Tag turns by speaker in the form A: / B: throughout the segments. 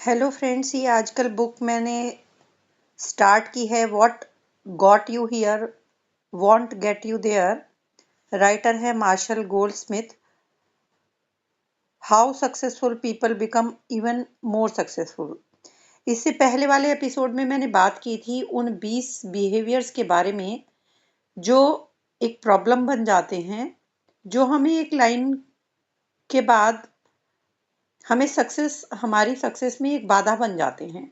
A: Hello friends, ये आजकल book मैंने स्टार्ट की है। What got you here won't get you there. Writer है Marshall Goldsmith. How successful people become even more successful. इससे पहले वाले एपिसोड में मैंने बात की थी उन 20 बिहेवियर्स के बारे में जो एक प्रॉब्लम बन जाते हैं, जो हमें एक लाइन के बाद हमारी सक्सेस में एक बाधा बन जाते हैं।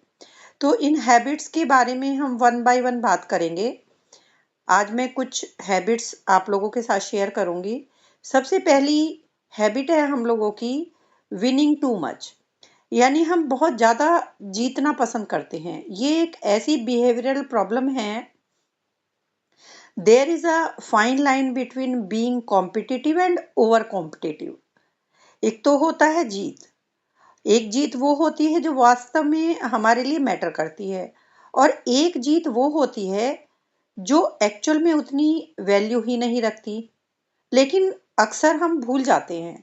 A: तो इन हैबिट्स के बारे में हम वन बाय वन बात करेंगे। आज मैं कुछ हैबिट्स आप लोगों के साथ शेयर करूंगी। सबसे पहली हैबिट है हम लोगों की विनिंग टू मच, यानी हम बहुत ज़्यादा जीतना पसंद करते हैं। ये एक ऐसी बिहेवियरल प्रॉब्लम है। There is a fine line between being competitive and over competitive. एक तो होता है जीत। एक जीत वो होती है जो वास्तव में हमारे लिए मैटर करती है, और एक जीत वो होती है जो एक्चुअल में उतनी वैल्यू ही नहीं रखती। लेकिन अक्सर हम भूल जाते हैं।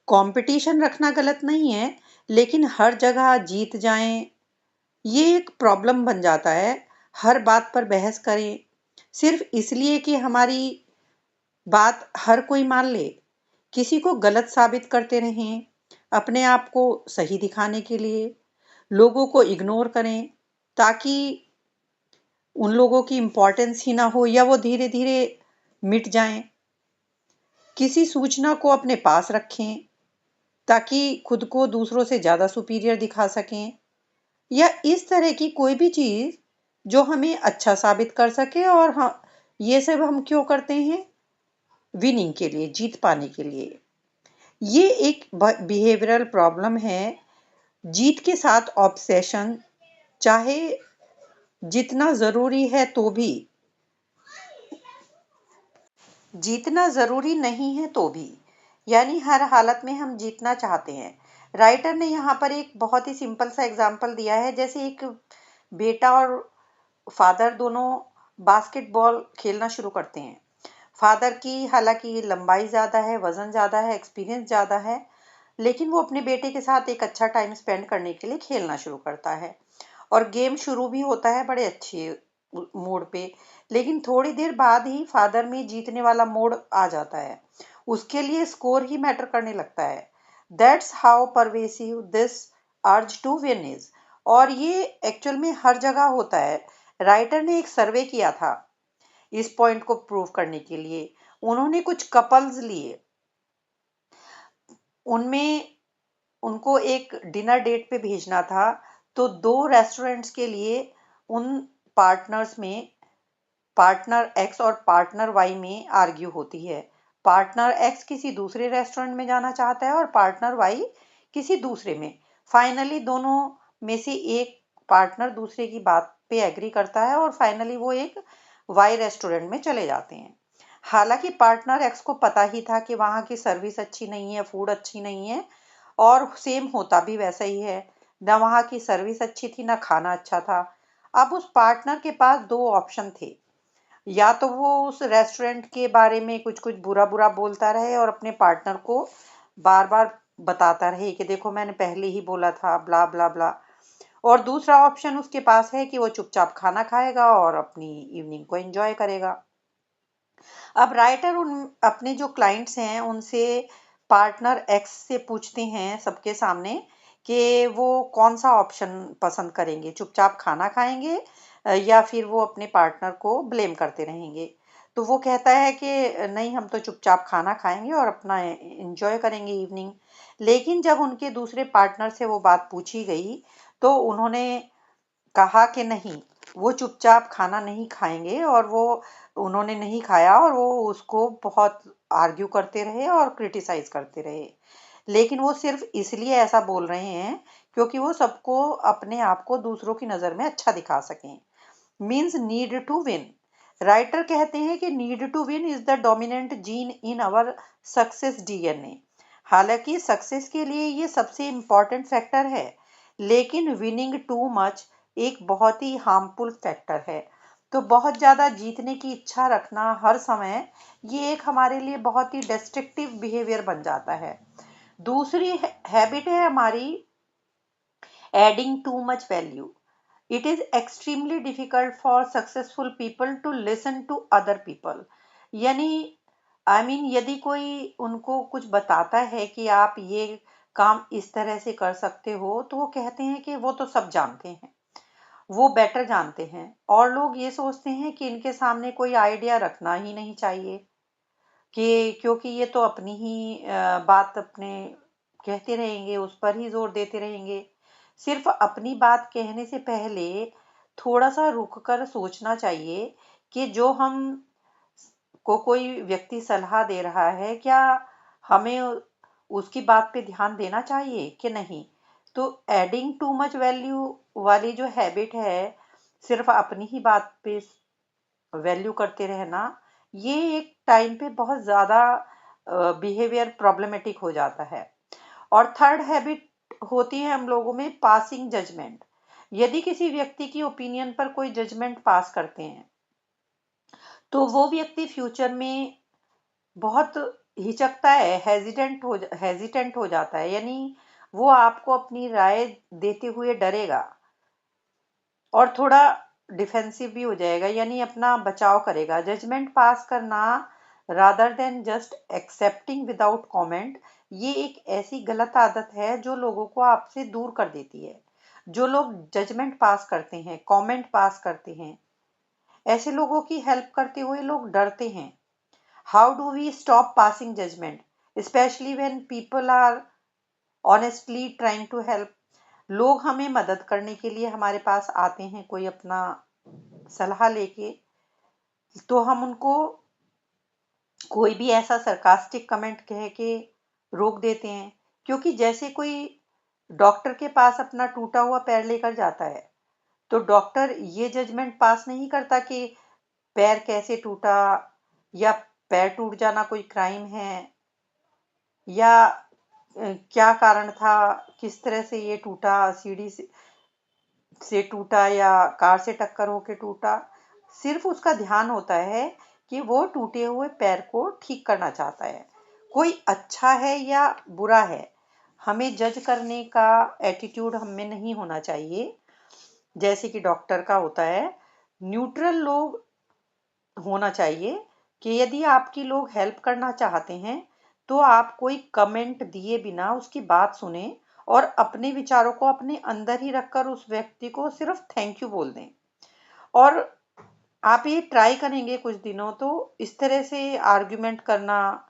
A: कंपटीशन रखना गलत नहीं है, लेकिन हर जगह जीत जाएं ये एक प्रॉब्लम बन जाता है। हर बात पर बहस करें सिर्फ इसलिए कि हमारी बात हर कोई मान ले। किसी को गलत साबित करते रहें अपने आप को सही दिखाने के लिए। लोगों को इग्नोर करें ताकि उन लोगों की इम्पोर्टेंस ही ना हो या वो धीरे धीरे मिट जाएं। किसी सूचना को अपने पास रखें ताकि खुद को दूसरों से ज़्यादा सुपीरियर दिखा सकें, या इस तरह की कोई भी चीज़ जो हमें अच्छा साबित कर सके। और हाँ, ये सब हम क्यों करते हैं? विनिंग के लिए, जीत पाने के लिए। ये एक बिहेवियरल प्रॉब्लम है। जीत के साथ ऑब्सेशन, चाहे जितना ज़रूरी है तो भी, जीतना ज़रूरी नहीं है तो भी, यानी हर हालत में हम जीतना चाहते हैं। राइटर ने यहाँ पर एक बहुत ही सिंपल सा एग्जाम्पल दिया है। जैसे एक बेटा और फादर दोनों बास्केटबॉल खेलना शुरू करते हैं। फादर की हालांकि लंबाई ज़्यादा है, वज़न ज़्यादा है, एक्सपीरियंस ज़्यादा है, लेकिन वो अपने बेटे के साथ एक अच्छा टाइम स्पेंड करने के लिए खेलना शुरू करता है। और गेम शुरू भी होता है बड़े अच्छे मूड पे। लेकिन थोड़ी देर बाद ही फादर में जीतने वाला मोड आ जाता है। उसके लिए स्कोर ही मैटर करने लगता है। That's how pervasive this urge to win is. और ये एक्चुअल में हर जगह होता है। राइटर ने एक सर्वे किया था इस पॉइंट को प्रूव करने के लिए। उन्होंने कुछ कपल्स लिए, उनमें उनको एक डिनर डेट पे भेजना था। तो दो रेस्टोरेंट्स के लिए उन पार्टनर्स में पार्टनर एक्स और पार्टनर वाई में आर्ग्यू होती है। पार्टनर एक्स किसी दूसरे रेस्टोरेंट में जाना चाहता है और पार्टनर वाई किसी दूसरे में। फाइनली दोनों में से एक पार्टनर दूसरे की बात पे एग्री करता है और फाइनली वो एक वाई रेस्टोरेंट में चले जाते हैं। हालांकि पार्टनर एक्स को पता ही था कि वहाँ की सर्विस अच्छी नहीं है, फूड अच्छी नहीं है, और सेम होता भी वैसा ही है। ना वहाँ की सर्विस अच्छी थी, ना खाना अच्छा था। अब उस पार्टनर के पास दो ऑप्शन थे। या तो वो उस रेस्टोरेंट के बारे में कुछ कुछ बुरा बुरा बोलता रहे और अपने पार्टनर को बार बार बताता रहे कि देखो मैंने पहले ही बोला था, ब्ला ब्ला ब्ला। और दूसरा ऑप्शन उसके पास है कि वो चुपचाप खाना खाएगा और अपनी इवनिंग को एंजॉय करेगा। अब राइटर उन अपने जो क्लाइंट्स हैं उनसे पार्टनर एक्स से पूछते हैं सबके सामने कि वो कौन सा ऑप्शन पसंद करेंगे, चुपचाप खाना खाएंगे या फिर वो अपने पार्टनर को ब्लेम करते रहेंगे। तो वो कहता है कि नहीं, हम तो चुपचाप खाना खाएंगे और अपना एंजॉय करेंगे इवनिंग। लेकिन जब उनके दूसरे पार्टनर से वो बात पूछी गई तो उन्होंने कहा कि नहीं, वो चुपचाप खाना नहीं खाएंगे। और वो उन्होंने नहीं खाया और वो उसको बहुत आर्ग्यू करते रहे और क्रिटिसाइज करते रहे। लेकिन वो सिर्फ इसलिए ऐसा बोल रहे हैं क्योंकि वो सबको अपने आप को दूसरों की नज़र में अच्छा दिखा सकें। Means need to win. Writer कहते हैं कि need to win is the dominant gene in our success DNA. हालांकि सक्सेस के लिए ये सबसे इम्पॉर्टेंट फैक्टर है, लेकिन विनिंग टू मच एक बहुत ही हार्मफुल फैक्टर है। तो बहुत ज़्यादा जीतने की इच्छा रखना हर समय, ये एक हमारे लिए बहुत ही डिस्ट्रक्टिव बिहेवियर बन जाता है। दूसरी हैबिट है हमारी adding too much value. It is extremely difficult for successful people to listen to other people. यानी यदि कोई उनको कुछ बताता है कि आप ये काम इस तरह से कर सकते हो, तो वो कहते हैं कि वो तो सब जानते हैं, वो बेटर जानते हैं। और लोग ये सोचते हैं कि इनके सामने कोई आइडिया रखना ही नहीं चाहिए, कि क्योंकि ये तो अपनी ही बात अपने कहते रहेंगे, उस पर ही जोर देते रहेंगे। सिर्फ अपनी बात कहने से पहले थोड़ा सा रुक कर सोचना चाहिए कि जो हम को कोई व्यक्ति सलाह दे रहा है, क्या हमें उसकी बात पे ध्यान देना चाहिए कि नहीं। तो एडिंग टू मच वैल्यू वाली जो हैबिट है, सिर्फ अपनी ही बात पे वैल्यू करते रहना, ये एक टाइम पे बहुत ज़्यादा बिहेवियर प्रॉब्लमेटिक हो जाता है। और थर्ड हैबिट होती है हम लोगों में पासिंग जजमेंट। यदि किसी व्यक्ति की ओपिनियन पर कोई जजमेंट पास करते हैं, तो वो व्यक्ति फ्यूचर में बहुत हिचकता है, हेजिटेंट हो जाता है। यानी वो आपको अपनी राय देते हुए डरेगा और थोड़ा डिफेंसिव भी हो जाएगा, यानी अपना बचाव करेगा। जजमेंट पास करना rather than just accepting without comment, ये एक ऐसी गलत आदत है जो लोगों को आपसे दूर कर देती है। जो लोग जजमेंट पास करते हैं, कमेंट पास करते हैं, ऐसे लोगों की हेल्प करते हुए लोग डरते हैं। How do we stop passing judgement, especially when people are honestly trying to help. लोग हमें मदद करने के लिए हमारे पास आते हैं, कोई अपना सलाह लेके, तो हम उनको कोई भी ऐसा सरकास्टिक कमेंट कह के रोक देते हैं। क्योंकि जैसे कोई डॉक्टर के पास अपना टूटा हुआ पैर लेकर जाता है, तो डॉक्टर ये जजमेंट पास नहीं करता कि पैर कैसे टूटा, या पैर टूट जाना कोई क्राइम है, या क्या कारण था, किस तरह से ये टूटा, सीढ़ी से टूटा या कार से टक्कर होके टूटा। सिर्फ उसका ध्यान होता है कि वो टूटे हुए पैर को ठीक करना चाहता है। कोई अच्छा है या बुरा है, हमें जज करने का एटीट्यूड हम में नहीं होना चाहिए, जैसे कि डॉक्टर का होता है। न्यूट्रल लोग होना चाहिए कि यदि आपकी लोग हेल्प करना चाहते हैं, तो आप कोई कमेंट दिए बिना उसकी बात सुने और अपने विचारों को अपने अंदर ही रखकर उस व्यक्ति को सिर्फ थैंक यू बोल दें। और आप ये ट्राई करेंगे कुछ दिनों, तो इस तरह से आर्ग्यूमेंट करना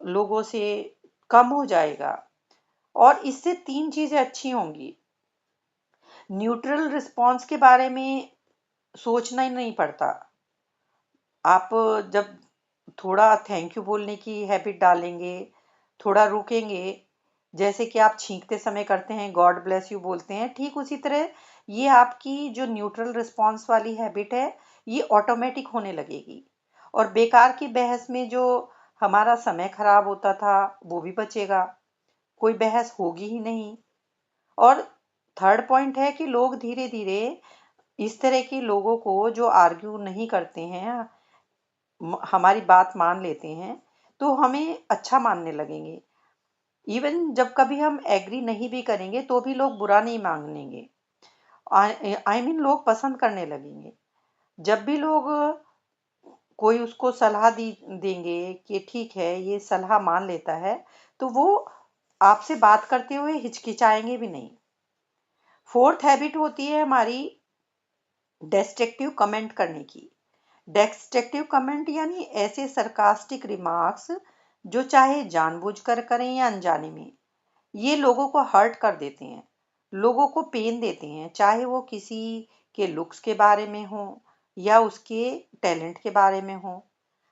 A: लोगों से कम हो जाएगा और इससे तीन चीजें अच्छी होंगी। न्यूट्रल रिस्पॉन्स के बारे में सोचना ही नहीं पड़ता। आप जब थोड़ा थैंक यू बोलने की हैबिट डालेंगे, थोड़ा रुकेंगे, जैसे कि आप छींकते समय करते हैं, गॉड ब्लेस यू बोलते हैं, ठीक उसी तरह ये आपकी जो न्यूट्रल रिस्पॉन्स वाली हैबिट है, ये ऑटोमेटिक होने लगेगी। और बेकार की बहस में जो हमारा समय खराब होता था, वो भी बचेगा, कोई बहस होगी ही नहीं। और थर्ड पॉइंट है कि लोग धीरे धीरे इस तरह के लोगों को जो आर्ग्यू नहीं करते हैं, हमारी बात मान लेते हैं, तो हमें अच्छा मानने लगेंगे। इवन जब कभी हम एग्री नहीं भी करेंगे, तो भी लोग बुरा नहीं मानेंगे। लोग पसंद करने लगेंगे। जब भी लोग कोई उसको सलाह देंगे कि ठीक है, ये सलाह मान लेता है, तो वो आपसे बात करते हुए हिचकिचाएंगे भी नहीं। फोर्थ हैबिट होती है हमारी डिस्ट्रक्टिव कमेंट करने की। डिस्ट्रक्टिव कमेंट यानी ऐसे सरकास्टिक रिमार्क्स जो चाहे जानबूझकर करें या अनजाने में, ये लोगों को हर्ट कर देते हैं, लोगों को पेन देते हैं, चाहे वो किसी के लुक्स के बारे में हो या उसके टैलेंट के बारे में हो।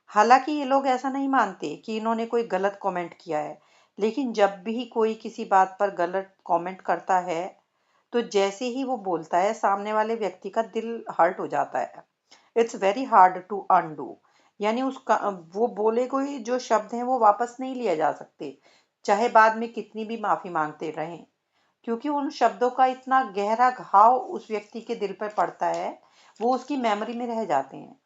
A: हालांकि ये लोग ऐसा नहीं मानते कि इन्होंने कोई गलत कमेंट किया है, लेकिन जब भी कोई किसी बात पर गलत कमेंट करता है, तो जैसे ही वो बोलता है, सामने वाले व्यक्ति का दिल हर्ट हो जाता है। It's very hard to undo. यानी उसका वो बोले कोई जो शब्द हैं, वो वापस नहीं लिया जा सकते, चाहे बाद में कितनी भी माफी मांगते रहें, क्योंकि उन शब्दों का इतना गहरा घाव उस व्यक्ति के दिल पर पड़ता है, वो उसकी मेमोरी में रह जाते हैं।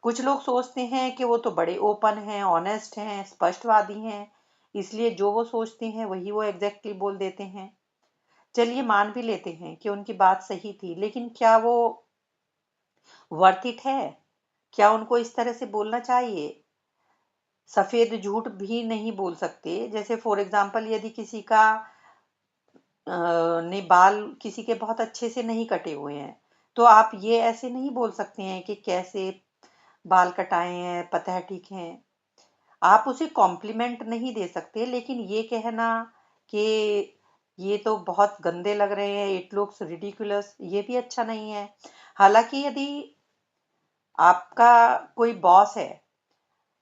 A: कुछ लोग सोचते हैं कि वो तो बड़े ओपन हैं, ऑनेस्ट हैं, स्पष्टवादी हैं, इसलिए जो वो सोचते हैं वही वो एग्जैक्टली बोल देते हैं। चलिए मान भी लेते हैं कि उनकी बात सही थी, लेकिन क्या वो वर्थ इट है? क्या उनको इस तरह से बोलना चाहिए? सफेद झूठ भी नहीं बोल सकते। जैसे फॉर एग्जाम्पल, यदि किसी का ने बाल किसी के बहुत अच्छे से नहीं कटे हुए हैं, तो आप ये ऐसे नहीं बोल सकते हैं कि कैसे बाल कटाए हैं, पता है, ठीक है। आप उसे कॉम्प्लीमेंट नहीं दे सकते, लेकिन ये कहना कि ये तो बहुत गंदे लग रहे हैं, इट लुक्स रिडिकुलस, ये भी अच्छा नहीं है। हालांकि यदि आपका कोई बॉस है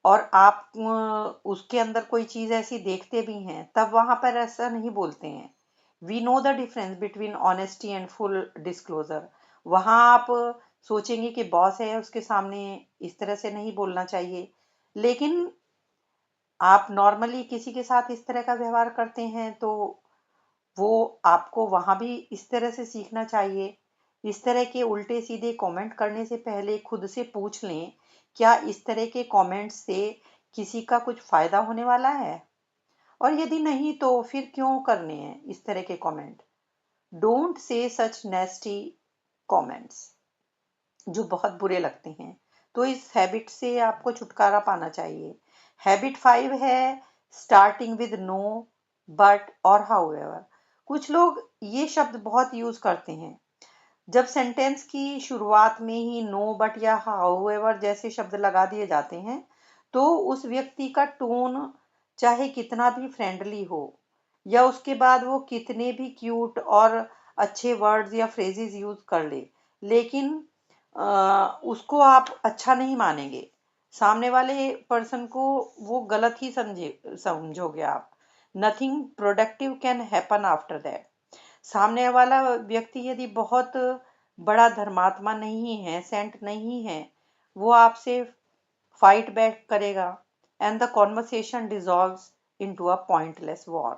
A: और आप उसके अंदर कोई चीज ऐसी देखते भी हैं, तब वहां पर ऐसा नहीं बोलते हैं। We know the difference between honesty and full disclosure. वहां आप सोचेंगे कि बॉस है, उसके सामने इस तरह से नहीं बोलना चाहिए, लेकिन आप नॉर्मली किसी के साथ इस तरह का व्यवहार करते हैं, तो वो आपको वहां भी इस तरह से सीखना चाहिए। इस तरह के उल्टे सीधे कमेंट करने से पहले खुद से पूछ लें, क्या इस तरह के कमेंट्स से किसी का कुछ फायदा होने वाला है? और यदि नहीं, तो फिर क्यों करने हैं इस तरह के comment? Don't say such नेस्टी comments जो बहुत बुरे लगते हैं। तो इस हैबिट से आपको छुटकारा पाना चाहिए। हैबिट 5 है स्टार्टिंग विद नो, बट और हाउएवर। कुछ लोग ये शब्द बहुत यूज करते हैं। जब सेंटेंस की शुरुआत में ही नो, बट या हाउएवर जैसे शब्द लगा दिए जाते हैं, तो उस व्यक्ति का टोन चाहे कितना भी फ्रेंडली हो, या उसके बाद वो कितने भी क्यूट और अच्छे वर्ड्स या फ्रेजेस यूज कर ले, लेकिन उसको आप अच्छा नहीं मानेंगे। सामने वाले पर्सन को वो गलत ही समझोगे आप। Nothing productive can happen after that. सामने वाला व्यक्ति यदि बहुत बड़ा धर्मात्मा नहीं है, सेंट नहीं है, वो आपसे फाइट बैक करेगा, and the conversation dissolves into a pointless war.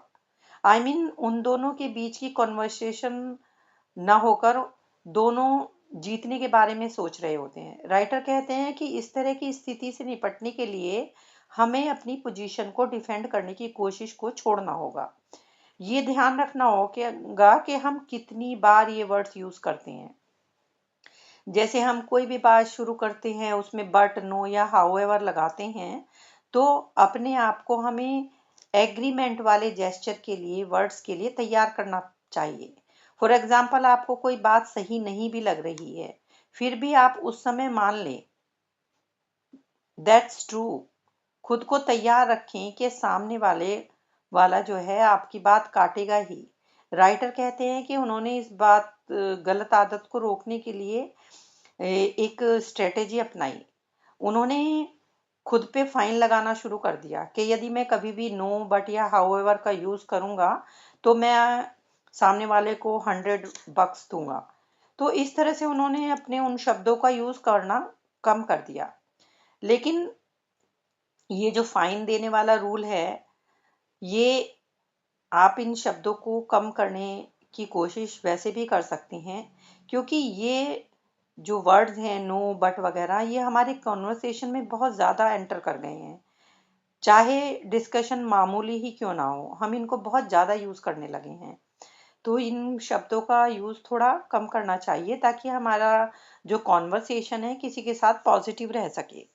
A: I mean, उन दोनों के बीच की कॉन्वर्सेशन ना होकर दोनों जीतने के बारे में सोच रहे होते हैं। राइटर कहते हैं कि इस तरह की स्थिति से निपटने के लिए हमें अपनी पोजीशन को डिफेंड करने की कोशिश को छोड़ना होगा। ये ध्यान रखना होगा कि हम कितनी बार ये वर्ड्स यूज करते हैं। जैसे हम कोई भी बात शुरू करते हैं, उसमें बट, नो या हाउएवर लगाते हैं, तो अपने आप को हमें एग्रीमेंट वाले जेस्चर के लिए, वर्ड्स के लिए तैयार करना चाहिए। फॉर एग्जाम्पल, आपको कोई बात सही नहीं भी लग रही है, फिर भी आप उस समय मान लें दैट्स ट्रू। खुद को तैयार रखें कि सामने वाला जो है आपकी बात काटेगा ही। राइटर कहते हैं कि उन्होंने इस गलत आदत को रोकने के लिए एक स्ट्रेटेजी अपनाई। उन्होंने खुद पे फाइन लगाना शुरू कर दिया कि यदि मैं कभी भी नो, बट या हाउएवर का यूज करूंगा, तो मैं सामने वाले को $100 दूंगा। तो इस तरह से उन्होंने अपने उन शब्दों का यूज करना कम कर दिया। लेकिन ये जो फाइन देने वाला रूल है, ये आप इन शब्दों को कम करने की कोशिश वैसे भी कर सकते हैं, क्योंकि ये जो वर्ड्स हैं नो, बट वगैरह, ये हमारे कॉन्वर्सेशन में बहुत ज़्यादा एंटर कर गए हैं। चाहे डिस्कशन मामूली ही क्यों ना हो, हम इनको बहुत ज़्यादा यूज़ करने लगे हैं। तो इन शब्दों का यूज़ थोड़ा कम करना चाहिए, ताकि हमारा जो कॉन्वर्सेशन है किसी के साथ पॉजिटिव रह सके।